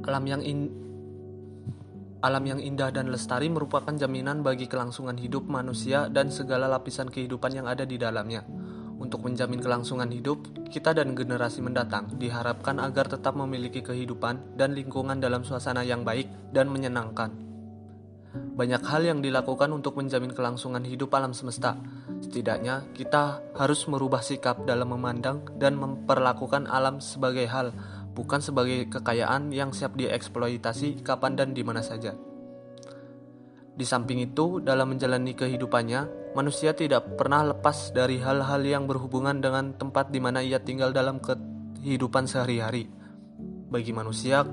Alam yang Alam yang indah dan lestari merupakan jaminan bagi kelangsungan hidup manusia dan segala lapisan kehidupan yang ada di dalamnya. Untuk menjamin kelangsungan hidup, kita dan generasi mendatang diharapkan agar tetap memiliki kehidupan dan lingkungan dalam suasana yang baik dan menyenangkan. Banyak hal yang dilakukan untuk menjamin kelangsungan hidup alam semesta. Setidaknya, kita harus merubah sikap dalam memandang dan memperlakukan alam sebagai hal, bukan sebagai kekayaan yang siap dieksploitasi kapan dan di mana saja. Di samping itu, dalam menjalani kehidupannya, manusia tidak pernah lepas dari hal-hal yang berhubungan dengan tempat di mana ia tinggal dalam kehidupan sehari-hari. Bagi manusia,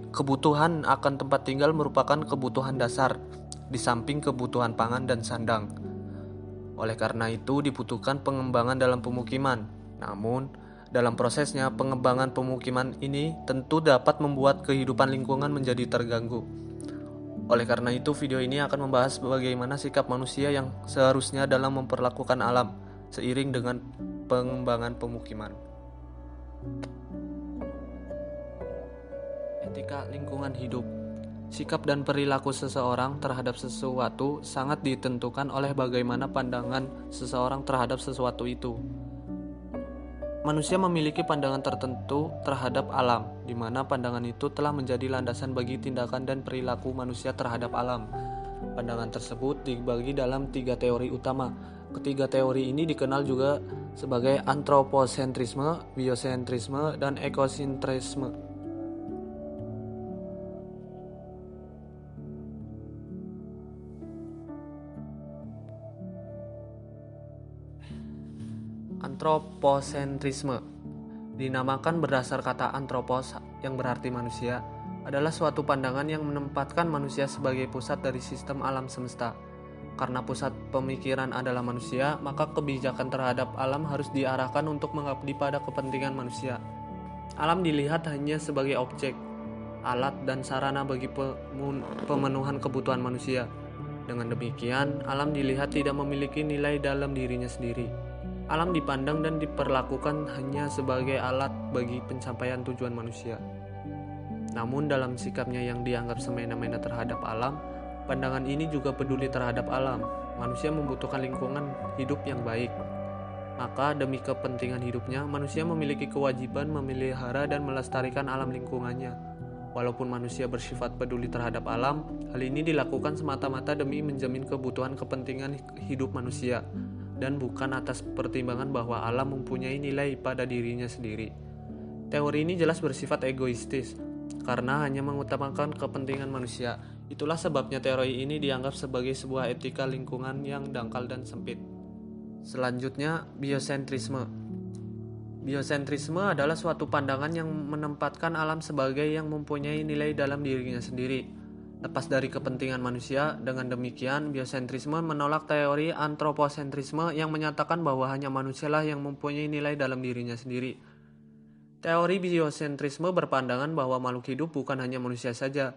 kebutuhan akan tempat tinggal merupakan kebutuhan dasar, di samping kebutuhan pangan dan sandang. Oleh karena itu, dibutuhkan pengembangan dalam pemukiman. Namun, dalam prosesnya, pengembangan pemukiman ini tentu dapat membuat kehidupan lingkungan menjadi terganggu. Oleh karena itu, video ini akan membahas bagaimana sikap manusia yang seharusnya dalam memperlakukan alam, seiring dengan pengembangan pemukiman. Etika lingkungan hidup. Sikap dan perilaku seseorang terhadap sesuatu sangat ditentukan oleh bagaimana pandangan seseorang terhadap sesuatu itu. Manusia memiliki pandangan tertentu terhadap alam, di mana pandangan itu telah menjadi landasan bagi tindakan dan perilaku manusia terhadap alam. Pandangan tersebut dibagi dalam 3 teori utama. Ketiga teori ini dikenal juga sebagai antroposentrisme, biosentrisme, dan ekosentrisme. Antroposentrisme dinamakan berdasar kata antropos yang berarti manusia, adalah suatu pandangan yang menempatkan manusia sebagai pusat dari sistem alam semesta. Karena pusat pemikiran adalah manusia, maka kebijakan terhadap alam harus diarahkan untuk mengabdi pada kepentingan manusia. Alam dilihat hanya sebagai objek, alat dan sarana bagi pemenuhan kebutuhan manusia. Dengan demikian, alam dilihat tidak memiliki nilai dalam dirinya sendiri. Alam dipandang dan diperlakukan hanya sebagai alat bagi pencapaian tujuan manusia. Namun dalam sikapnya yang dianggap semena-mena terhadap alam, pandangan ini juga peduli terhadap alam. Manusia membutuhkan lingkungan hidup yang baik. Maka demi kepentingan hidupnya, manusia memiliki kewajiban memelihara dan melestarikan alam lingkungannya. Walaupun manusia bersifat peduli terhadap alam, hal ini dilakukan semata-mata demi menjamin kebutuhan kepentingan hidup manusia, dan bukan atas pertimbangan bahwa alam mempunyai nilai pada dirinya sendiri. Teori ini jelas bersifat egoistis, karena hanya mengutamakan kepentingan manusia. Itulah sebabnya teori ini dianggap sebagai sebuah etika lingkungan yang dangkal dan sempit. Selanjutnya, biosentrisme. Biosentrisme adalah suatu pandangan yang menempatkan alam sebagai yang mempunyai nilai dalam dirinya sendiri, lepas dari kepentingan manusia. Dengan demikian, biosentrisme menolak teori antroposentrisme yang menyatakan bahwa hanya manusialah yang mempunyai nilai dalam dirinya sendiri. Teori biosentrisme berpandangan bahwa makhluk hidup bukan hanya manusia saja.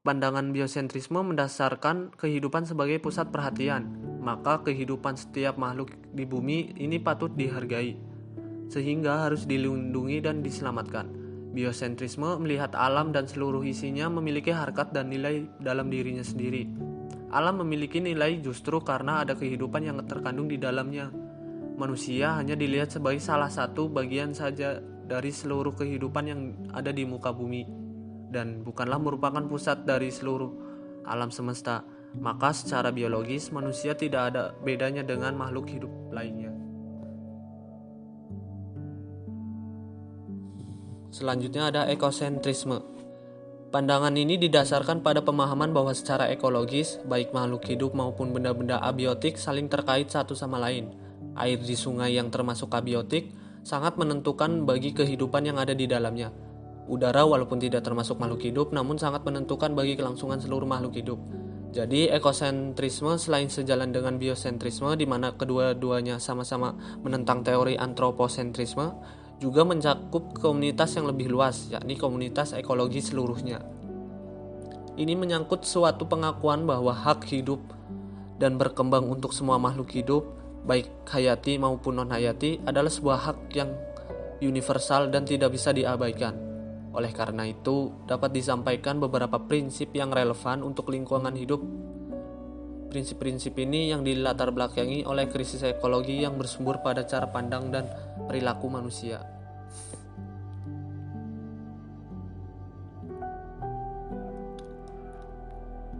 Pandangan biosentrisme mendasarkan kehidupan sebagai pusat perhatian, maka kehidupan setiap makhluk di bumi ini patut dihargai, sehingga harus dilindungi dan diselamatkan. Biosentrisme melihat alam dan seluruh isinya memiliki harkat dan nilai dalam dirinya sendiri. Alam memiliki nilai justru karena ada kehidupan yang terkandung di dalamnya. Manusia hanya dilihat sebagai salah satu bagian saja dari seluruh kehidupan yang ada di muka bumi, dan bukanlah merupakan pusat dari seluruh alam semesta. Maka secara biologis manusia tidak ada bedanya dengan makhluk hidup lainnya. Selanjutnya ada ekosentrisme. Pandangan ini didasarkan pada pemahaman bahwa secara ekologis, baik makhluk hidup maupun benda-benda abiotik saling terkait satu sama lain. Air di sungai yang termasuk abiotik sangat menentukan bagi kehidupan yang ada di dalamnya. Udara walaupun tidak termasuk makhluk hidup, namun sangat menentukan bagi kelangsungan seluruh makhluk hidup. Jadi ekosentrisme selain sejalan dengan biosentrisme, di mana kedua-duanya sama-sama menentang teori antroposentrisme, juga mencakup komunitas yang lebih luas, yakni komunitas ekologi seluruhnya. Ini menyangkut suatu pengakuan bahwa hak hidup dan berkembang untuk semua makhluk hidup, baik hayati maupun non-hayati, adalah sebuah hak yang universal dan tidak bisa diabaikan. Oleh karena itu, dapat disampaikan beberapa prinsip yang relevan untuk lingkungan hidup. Prinsip-prinsip ini yang dilatar belakangi oleh krisis ekologi yang bersumber pada cara pandang dan perilaku manusia.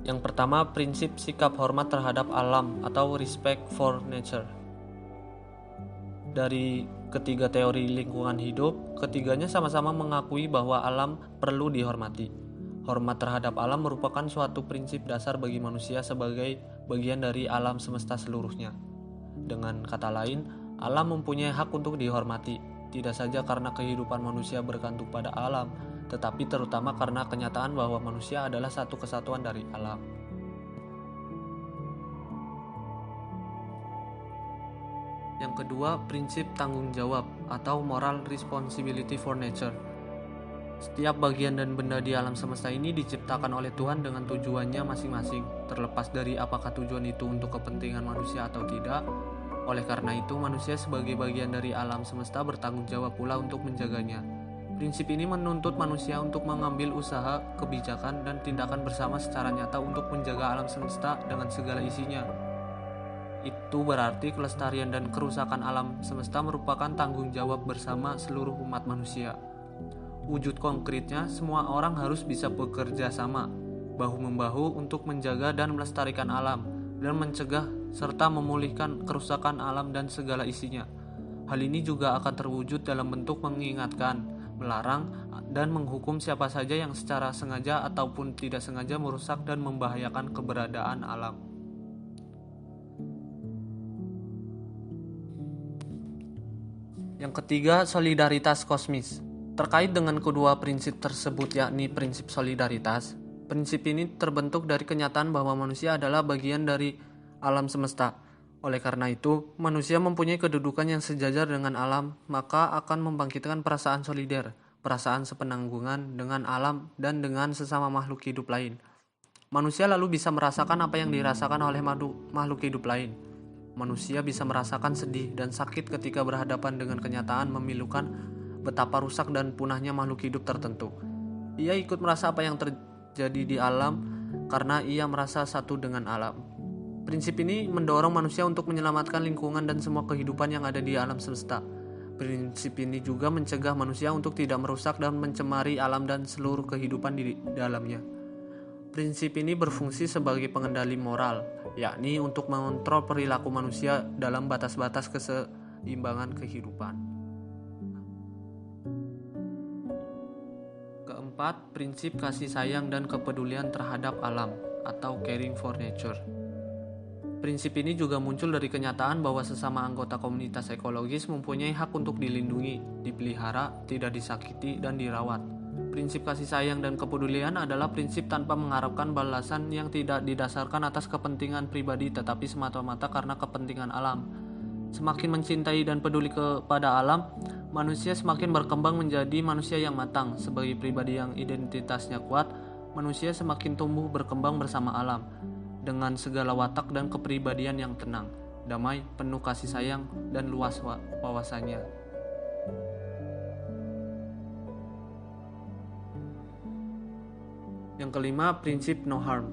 Yang pertama, prinsip sikap hormat terhadap alam atau respect for nature. Dari ketiga teori lingkungan hidup, ketiganya sama-sama mengakui bahwa alam perlu dihormati. Hormat terhadap alam merupakan suatu prinsip dasar bagi manusia sebagai bagian dari alam semesta seluruhnya. Dengan kata lain, alam mempunyai hak untuk dihormati, tidak saja karena kehidupan manusia bergantung pada alam, tetapi terutama karena kenyataan bahwa manusia adalah satu kesatuan dari alam. Yang kedua, prinsip tanggung jawab atau moral responsibility for nature. Setiap bagian dan benda di alam semesta ini diciptakan oleh Tuhan dengan tujuannya masing-masing, terlepas dari apakah tujuan itu untuk kepentingan manusia atau tidak. Oleh karena itu, manusia sebagai bagian dari alam semesta bertanggung jawab pula untuk menjaganya. Prinsip ini menuntut manusia untuk mengambil usaha, kebijakan, dan tindakan bersama secara nyata untuk menjaga alam semesta dengan segala isinya. Itu berarti kelestarian dan kerusakan alam semesta merupakan tanggung jawab bersama seluruh umat manusia. Wujud konkretnya, semua orang harus bisa bekerja sama, bahu-membahu untuk menjaga dan melestarikan alam, dan mencegah serta memulihkan kerusakan alam dan segala isinya. Hal ini juga akan terwujud dalam bentuk mengingatkan, melarang, dan menghukum siapa saja yang secara sengaja ataupun tidak sengaja merusak dan membahayakan keberadaan alam. Yang ketiga, solidaritas kosmis. Terkait dengan kedua prinsip tersebut, yakni prinsip solidaritas, prinsip ini terbentuk dari kenyataan bahwa manusia adalah bagian dari alam semesta. Oleh karena itu, manusia mempunyai kedudukan yang sejajar dengan alam, maka akan membangkitkan perasaan solider, perasaan sepenanggungan dengan alam dan dengan sesama makhluk hidup lain. Manusia lalu bisa merasakan apa yang dirasakan oleh makhluk hidup lain. Manusia bisa merasakan sedih dan sakit ketika berhadapan dengan kenyataan memilukan betapa rusak dan punahnya makhluk hidup tertentu. Ia ikut merasa apa yang terjadi di alam karena ia merasa satu dengan alam. Prinsip ini mendorong manusia untuk menyelamatkan lingkungan dan semua kehidupan yang ada di alam semesta. Prinsip ini juga mencegah manusia untuk tidak merusak dan mencemari alam dan seluruh kehidupan di dalamnya. Prinsip ini berfungsi sebagai pengendali moral, yakni untuk mengontrol perilaku manusia dalam batas-batas keseimbangan kehidupan. Keempat, prinsip kasih sayang dan kepedulian terhadap alam atau caring for nature. Prinsip ini juga muncul dari kenyataan bahwa sesama anggota komunitas ekologis mempunyai hak untuk dilindungi, dipelihara, tidak disakiti, dan dirawat. Prinsip kasih sayang dan kepedulian adalah prinsip tanpa mengharapkan balasan yang tidak didasarkan atas kepentingan pribadi tetapi semata-mata karena kepentingan alam. Semakin mencintai dan peduli kepada alam, manusia semakin berkembang menjadi manusia yang matang. Sebagai pribadi yang identitasnya kuat, manusia semakin tumbuh berkembang bersama alam dengan segala watak dan kepribadian yang tenang, damai, penuh kasih sayang, dan luas wawasannya. Yang kelima, prinsip no harm.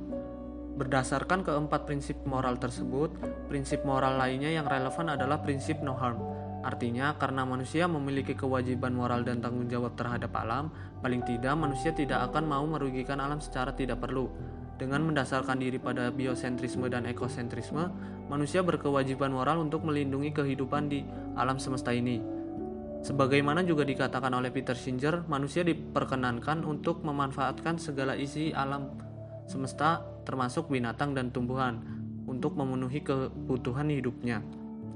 Berdasarkan keempat prinsip moral tersebut, prinsip moral lainnya yang relevan adalah prinsip no harm. Artinya, karena manusia memiliki kewajiban moral dan tanggung jawab terhadap alam, paling tidak manusia tidak akan mau merugikan alam secara tidak perlu. Dengan mendasarkan diri pada biosentrisme dan ekosentrisme, manusia berkewajiban moral untuk melindungi kehidupan di alam semesta ini. Sebagaimana juga dikatakan oleh Peter Singer, manusia diperkenankan untuk memanfaatkan segala isi alam semesta termasuk binatang dan tumbuhan untuk memenuhi kebutuhan hidupnya.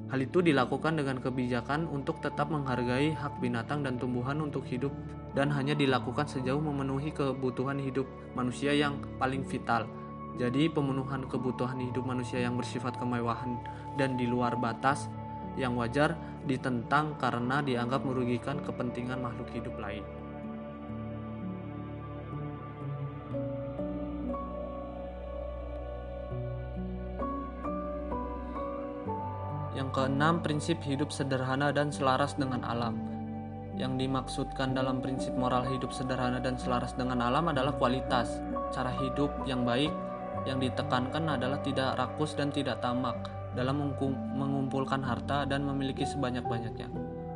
Hal itu dilakukan dengan kebijakan untuk tetap menghargai hak binatang dan tumbuhan untuk hidup dan hanya dilakukan sejauh memenuhi kebutuhan hidup manusia yang paling vital. Jadi pemenuhan kebutuhan hidup manusia yang bersifat kemewahan dan di luar batas yang wajar ditentang karena dianggap merugikan kepentingan makhluk hidup lain. Yang keenam, prinsip hidup sederhana dan selaras dengan alam. Yang dimaksudkan dalam prinsip moral hidup sederhana dan selaras dengan alam adalah kualitas cara hidup yang baik. Yang ditekankan adalah tidak rakus dan tidak tamak dalam mengumpulkan harta dan memiliki sebanyak-banyaknya.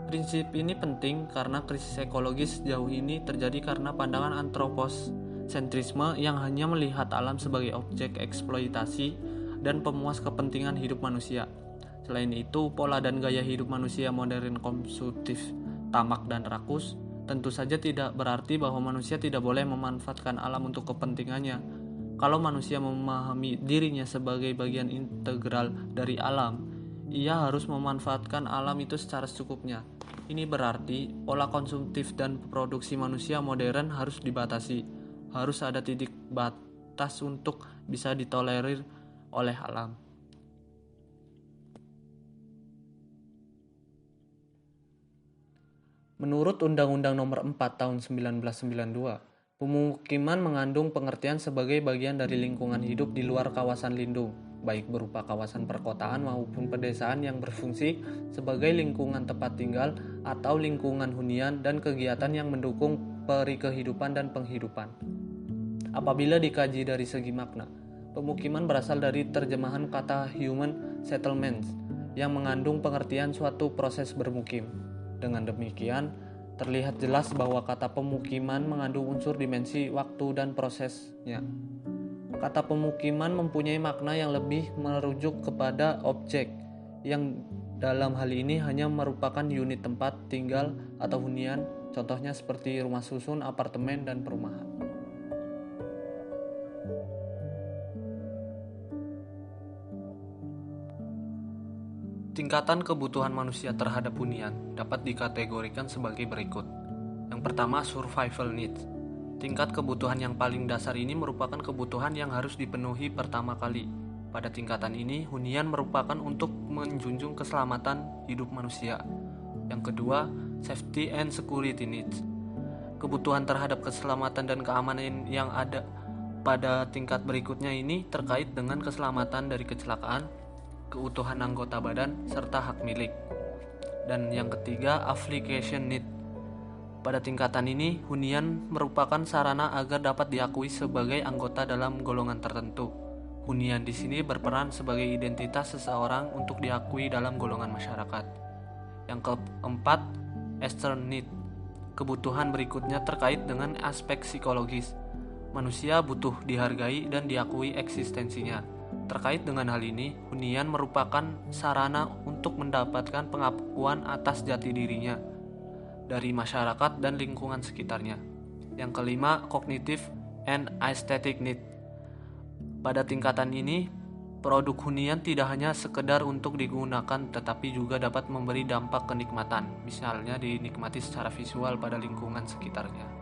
Prinsip ini penting karena krisis ekologis sejauh ini terjadi karena pandangan antroposentrisme yang hanya melihat alam sebagai objek eksploitasi dan pemuas kepentingan hidup manusia. Selain itu, pola dan gaya hidup manusia modern konsumtif, tamak dan rakus tentu saja tidak berarti bahwa manusia tidak boleh memanfaatkan alam untuk kepentingannya. Kalau manusia memahami dirinya sebagai bagian integral dari alam, ia harus memanfaatkan alam itu secara secukupnya. Ini berarti pola konsumtif dan produksi manusia modern harus dibatasi. Harus ada titik batas untuk bisa ditolerir oleh alam. Menurut Undang-Undang Nomor 4 Tahun 1992, pemukiman mengandung pengertian sebagai bagian dari lingkungan hidup di luar kawasan lindung, baik berupa kawasan perkotaan maupun pedesaan yang berfungsi sebagai lingkungan tempat tinggal atau lingkungan hunian dan kegiatan yang mendukung perikehidupan dan penghidupan. Apabila dikaji dari segi makna, pemukiman berasal dari terjemahan kata human settlements yang mengandung pengertian suatu proses bermukim. Dengan demikian, terlihat jelas bahwa kata pemukiman mengandung unsur dimensi waktu dan prosesnya. Kata pemukiman mempunyai makna yang lebih merujuk kepada objek, yang dalam hal ini hanya merupakan unit tempat tinggal atau hunian, contohnya seperti rumah susun, apartemen, dan perumahan. Tingkatan kebutuhan manusia terhadap hunian dapat dikategorikan sebagai berikut. Yang pertama, survival needs. Tingkat kebutuhan yang paling dasar ini merupakan kebutuhan yang harus dipenuhi pertama kali. Pada tingkatan ini, hunian merupakan untuk menjunjung keselamatan hidup manusia. Yang kedua, safety and security needs. Kebutuhan terhadap keselamatan dan keamanan yang ada pada tingkat berikutnya ini terkait dengan keselamatan dari kecelakaan, keutuhan anggota badan, serta hak milik. Dan yang ketiga, application need. Pada tingkatan ini, hunian merupakan sarana agar dapat diakui sebagai anggota dalam golongan tertentu. Hunian di sini berperan sebagai identitas seseorang untuk diakui dalam golongan masyarakat. Yang keempat, external need. Kebutuhan berikutnya terkait dengan aspek psikologis. Manusia butuh dihargai dan diakui eksistensinya. Terkait dengan hal ini, hunian merupakan sarana untuk mendapatkan pengakuan atas jati dirinya dari masyarakat dan lingkungan sekitarnya. Yang kelima, cognitive and aesthetic need. Pada tingkatan ini, produk hunian tidak hanya sekedar untuk digunakan tetapi juga dapat memberi dampak kenikmatan, misalnya dinikmati secara visual pada lingkungan sekitarnya.